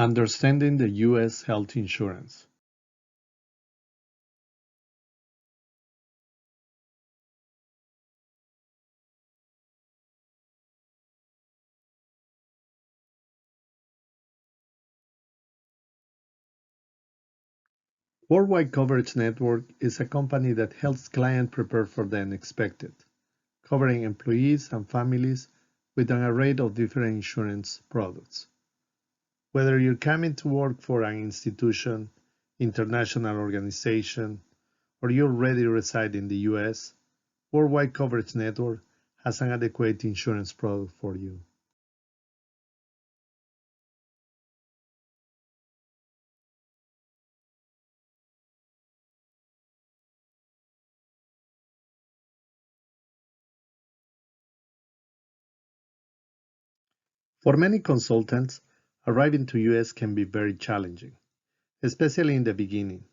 Understanding the U.S. health insurance. Worldwide Coverage Network is a company that helps clients prepare for the unexpected, covering employees and families with an array of different insurance products. Whether you're coming to work for an institution, international organization, or you already reside in the U.S., Worldwide Coverage Network has an adequate insurance product for you. For many consultants, arriving to US can be very challenging, especially in the beginning,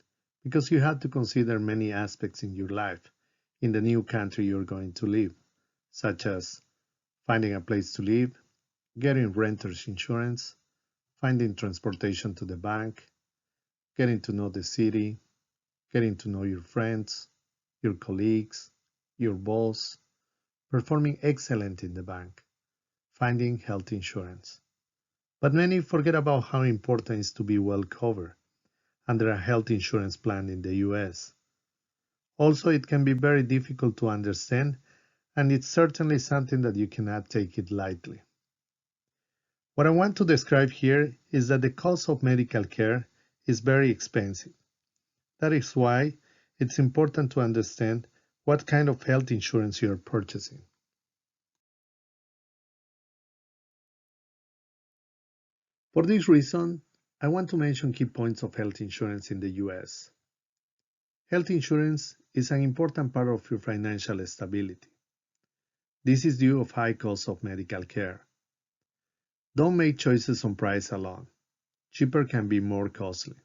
because you have to consider many aspects in your life in the new country you're going to live, such as finding a place to live, getting renter's insurance, finding transportation to the bank, getting to know the city, getting to know your friends, your colleagues, your boss, performing excellent in the bank, finding health insurance. But many forget about how important it is to be well covered under a health insurance plan in the US. Also, it can be very difficult to understand, and it's certainly something that you cannot take it lightly. What I want to describe here is that the cost of medical care is very expensive. That is why it's important to understand what kind of health insurance you are purchasing. For this reason, I want to mention key points of health insurance in the US. Health insurance is an important part of your financial stability. This is due to high cost of medical care. Don't make choices on price alone. Cheaper can be more costly.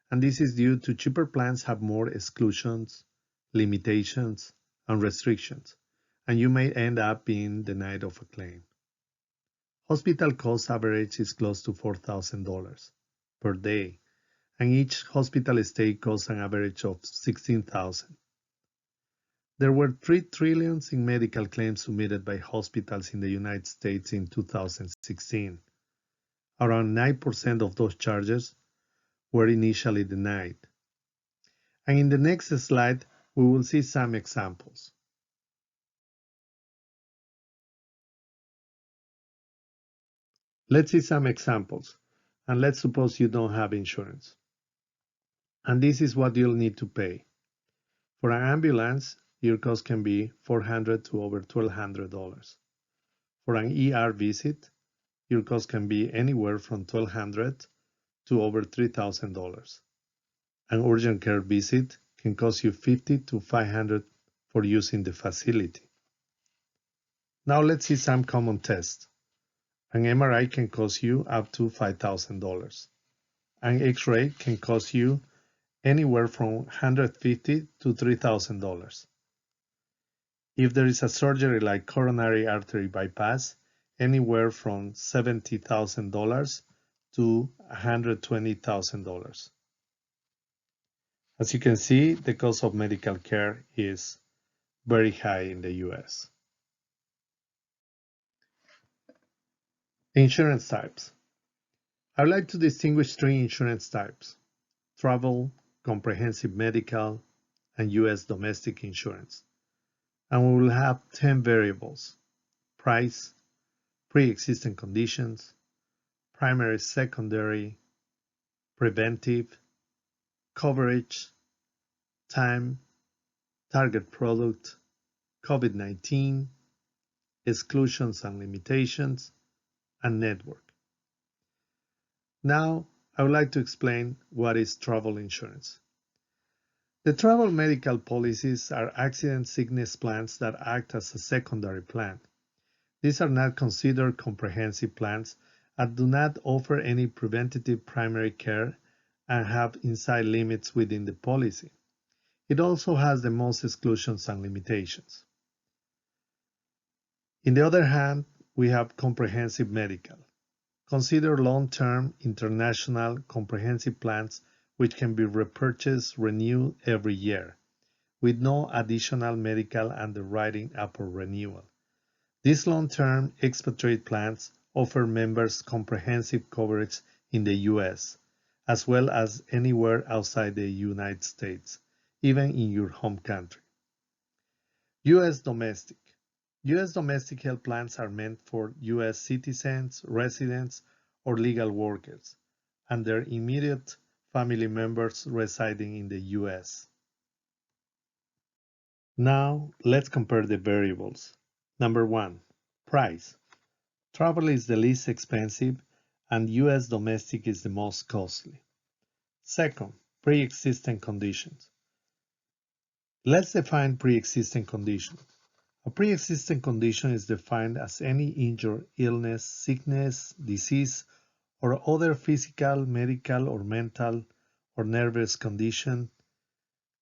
And this is due to cheaper plans have more exclusions, limitations, and restrictions, and you may end up being denied of a claim. Hospital cost average is close to $4,000 per day, and each hospital stay costs an average of $16,000. There were $3 trillion in medical claims submitted by hospitals in the United States in 2016. Around 9% of those charges were initially denied. And in the next slide, we will see some examples. Let's see some examples, and let's suppose you don't have insurance. And this is what you'll need to pay. For an ambulance, your cost can be $400 to over $1,200. For an ER visit, your cost can be anywhere from $1,200 to over $3,000. An urgent care visit can cost you $50 to $500 for using the facility. Now let's see some common tests. An MRI can cost you up to $5,000. An X-ray can cost you anywhere from $150 to $3,000. If there is a surgery like coronary artery bypass, anywhere from $70,000 to $120,000. As you can see, the cost of medical care is very high in the US. Insurance types. I would like to distinguish three insurance types: travel, comprehensive medical, and US domestic insurance. And we will have 10 variables: price, pre-existing conditions, primary, secondary, preventive, coverage, time, target product, COVID-19, exclusions and limitations, and network. Now, I would like to explain what is travel insurance. The travel medical policies are accident sickness plans that act as a secondary plan. These are not considered comprehensive plans and do not offer any preventative primary care and have inside limits within the policy. It also has the most exclusions and limitations. On the other hand, we have comprehensive medical. Consider long-term international comprehensive plans which can be repurchased, renewed every year, with no additional medical underwriting upon renewal. These long-term expatriate plans offer members comprehensive coverage in the U.S., as well as anywhere outside the United States, even in your home country. U.S. domestic. U.S. domestic health plans are meant for U.S. citizens, residents, or legal workers, and their immediate family members residing in the U.S. Now, let's compare the variables. Number 1. Price. Travel is the least expensive, and U.S. domestic is the most costly. Second, pre-existing conditions. Let's define pre-existing conditions. A pre-existing condition is defined as any injury, illness, sickness, disease, or other physical, medical, or mental, or nervous condition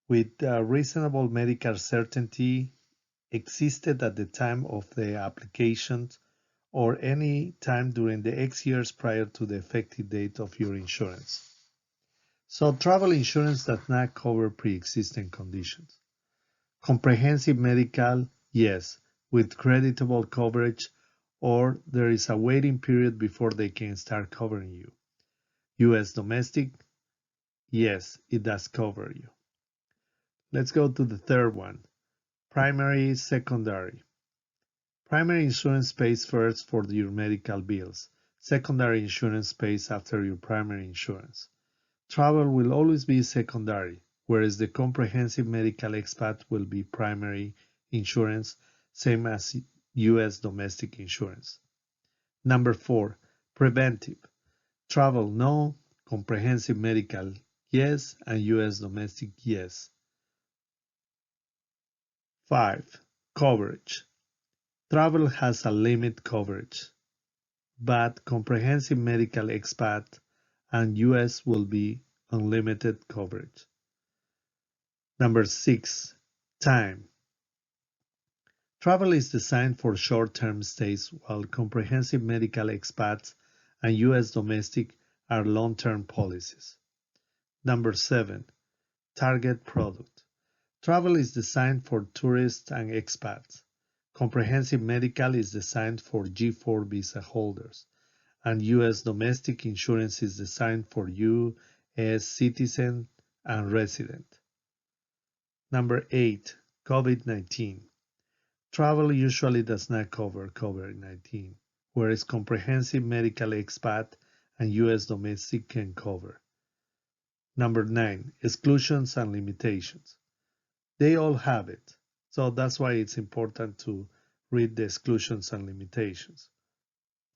with reasonable medical certainty existed at the time of the application or any time during the X years prior to the effective date of your insurance. So travel insurance does not cover pre-existing conditions. Comprehensive medical, yes, with creditable coverage, or there is a waiting period before they can start covering you. U.S. domestic, yes, it does cover you. Let's go to the third one, primary, secondary. Primary insurance pays first for your medical bills. Secondary insurance pays after your primary insurance. Travel will always be secondary, whereas the comprehensive medical expat will be primary insurance, same as U.S. domestic insurance. Number 4, preventive. Travel, no. Comprehensive medical, yes. And U.S. domestic, yes. 5, coverage. Travel has a limit coverage, but comprehensive medical expat and U.S. will be unlimited coverage. Number 6, time. Travel is designed for short-term stays, while comprehensive medical expats and U.S. domestic are long-term policies. Number 7, target product. Travel is designed for tourists and expats. Comprehensive medical is designed for G4 visa holders, and U.S. domestic insurance is designed for U.S. citizen and resident. Number 8, COVID-19. Travel usually does not cover COVID-19, whereas comprehensive medical expat and U.S. domestic can cover. Number 9, exclusions and limitations. They all have it, so that's why it's important to read the exclusions and limitations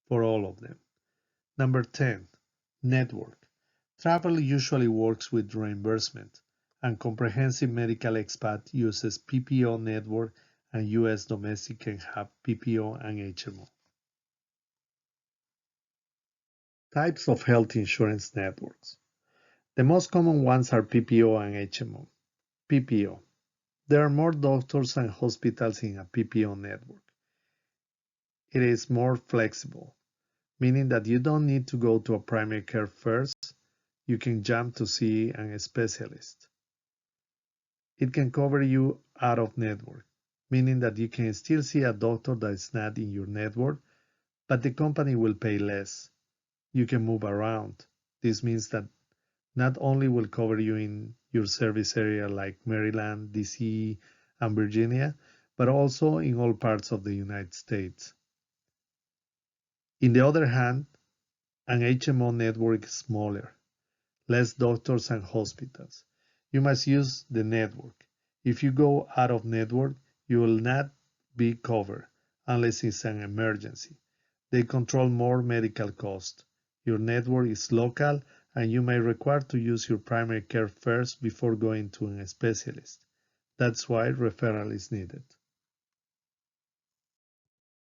for all of them. Number 10, network. Travel usually works with reimbursement, and comprehensive medical expat uses PPO network, and U.S. domestic can have PPO and HMO. Types of health insurance networks. The most common ones are PPO and HMO. PPO. There are more doctors and hospitals in a PPO network. It is more flexible, meaning that you don't need to go to a primary care first. You can jump to see a specialist. It can cover you out of network, meaning that you can still see a doctor that is not in your network, but the company will pay less. You can move around. This means that not only will cover you in your service area like Maryland, DC, and Virginia, but also in all parts of the United States. On the other hand, an HMO network is smaller, less doctors and hospitals. You must use the network. If you go out of network, you will not be covered unless it's an emergency. They control more medical costs. Your network is local, and you may require to use your primary care first before going to a specialist. That's why referral is needed.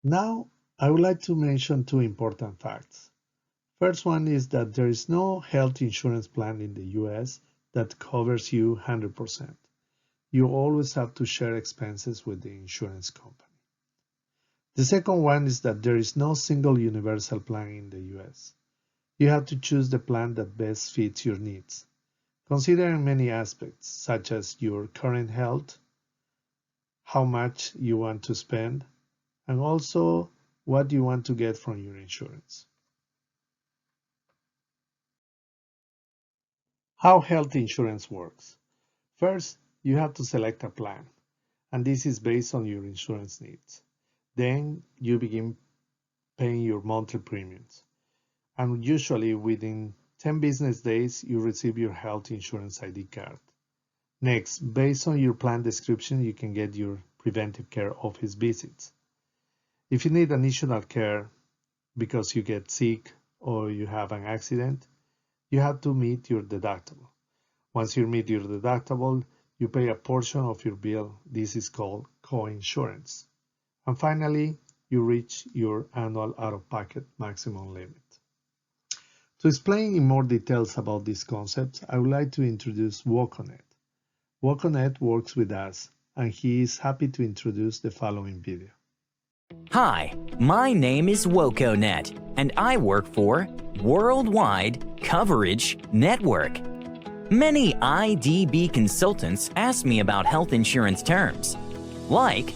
Now, I would like to mention two important facts. First one is that there is no health insurance plan in the US that covers you 100%. You always have to share expenses with the insurance company. The second one is that there is no single universal plan in the US. You have to choose the plan that best fits your needs, considering many aspects such as your current health, how much you want to spend, and also what you want to get from your insurance. How health insurance works. First, you have to select a plan, and this is based on your insurance needs. Then you begin paying your monthly premiums, and usually within 10 business days, you receive your health insurance ID card. Next, based on your plan description, you can get your preventive care office visits. If you need additional care because you get sick or you have an accident, you have to meet your deductible. Once you meet your deductible, you pay a portion of your bill. This is called coinsurance. And finally, you reach your annual out-of-pocket maximum limit. To explain in more details about these concepts, I would like to introduce Woconet. Woconet works with us, and he is happy to introduce the following video. Hi, my name is Woconet, and I work for Worldwide Coverage Network. Many IDB consultants ask me about health insurance terms, like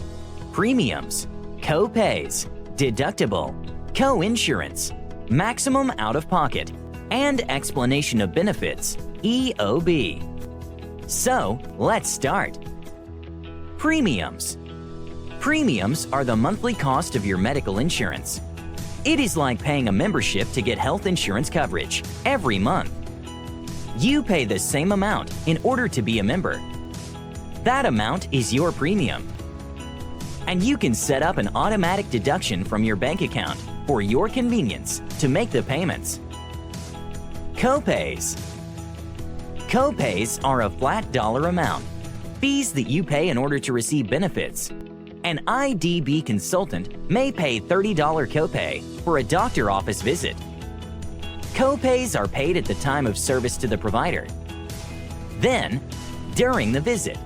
premiums, co-pays, deductible, co-insurance, maximum out-of-pocket, and explanation of benefits, EOB. So, let's start. Premiums. Premiums are the monthly cost of your medical insurance. It is like paying a membership to get health insurance coverage every month. You pay the same amount in order to be a member. That amount is your premium. And you can set up an automatic deduction from your bank account for your convenience to make the payments. Co-pays. Co-pays are a flat dollar amount, fees that you pay in order to receive benefits. An IDB consultant may pay $30 copay for a doctor office visit. Co-pays are paid at the time of service to the provider. Then, during the visit,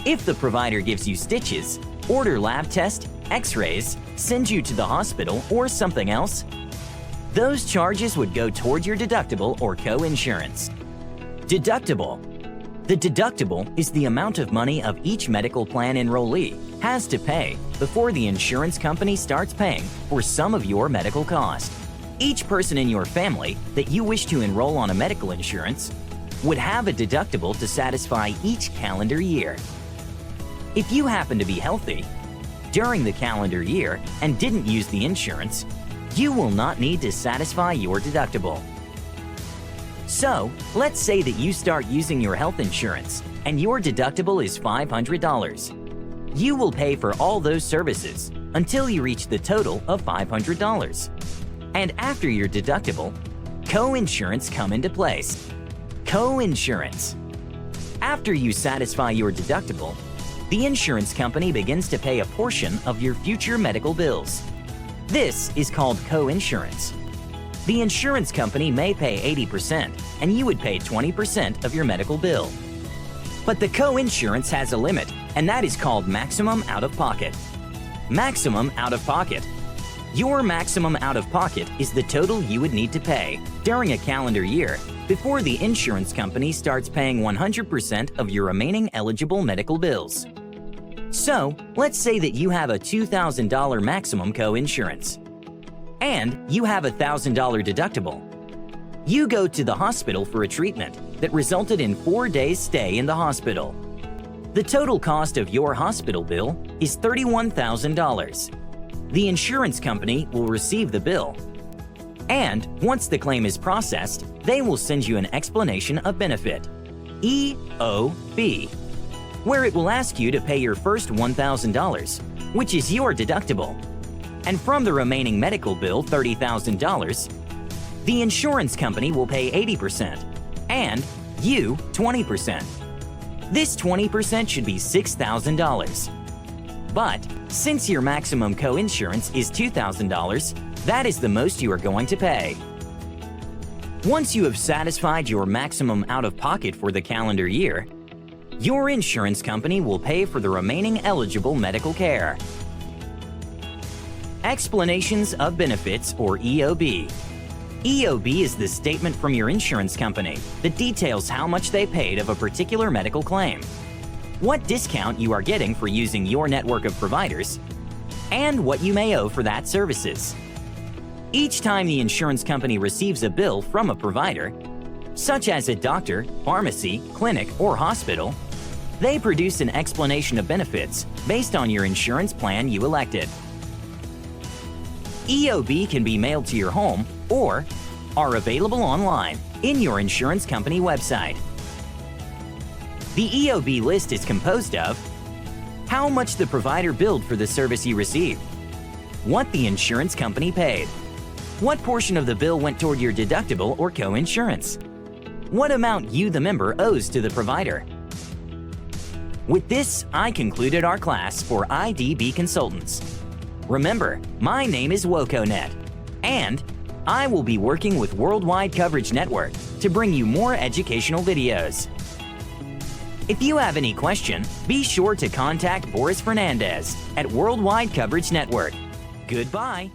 if the provider gives you stitches, order lab test, x-rays, send you to the hospital or something else, those charges would go toward your deductible or co-insurance. Deductible. The deductible is the amount of money of each medical plan enrollee has to pay before the insurance company starts paying for some of your medical cost. Each person in your family that you wish to enroll on a medical insurance would have a deductible to satisfy each calendar year. If you happen to be healthy during the calendar year and didn't use the insurance, you will not need to satisfy your deductible. So, let's say that you start using your health insurance and your deductible is $500. You will pay for all those services until you reach the total of $500. And after your deductible, co-insurance come into place. Co-insurance. After you satisfy your deductible, the insurance company begins to pay a portion of your future medical bills. This is called co-insurance. The insurance company may pay 80% and you would pay 20% of your medical bill. But the co-insurance has a limit, and that is called maximum out-of-pocket. Maximum out-of-pocket. Your maximum out-of-pocket is the total you would need to pay during a calendar year before the insurance company starts paying 100% of your remaining eligible medical bills. So, let's say that you have a $2,000 maximum co-insurance, and you have a $1,000 deductible. You go to the hospital for a treatment that resulted in 4 days' stay in the hospital. The total cost of your hospital bill is $31,000. The insurance company will receive the bill, and once the claim is processed, they will send you an explanation of benefit, EOB, where it will ask you to pay your first $1,000, which is your deductible. And from the remaining medical bill, $30,000, the insurance company will pay 80%, and you 20%. This 20% should be $6,000. But since your maximum co-insurance is $2,000, that is the most you are going to pay. Once you have satisfied your maximum out-of-pocket for the calendar year, your insurance company will pay for the remaining eligible medical care. Explanations of benefits, or EOB. EOB is the statement from your insurance company that details how much they paid of a particular medical claim, what discount you are getting for using your network of providers, and what you may owe for that services. Each time the insurance company receives a bill from a provider, such as a doctor, pharmacy, clinic, or hospital, they produce an explanation of benefits based on your insurance plan you elected. EOB can be mailed to your home or are available online in your insurance company website. The EOB list is composed of how much the provider billed for the service you received, what the insurance company paid, what portion of the bill went toward your deductible or co-insurance, what amount you, the member, owes to the provider. With this, I concluded our class for IDB Consultants. Remember, my name is WocoNet, and I will be working with Worldwide Coverage Network to bring you more educational videos. If you have any question, be sure to contact Boris Fernandez at Worldwide Coverage Network. Goodbye.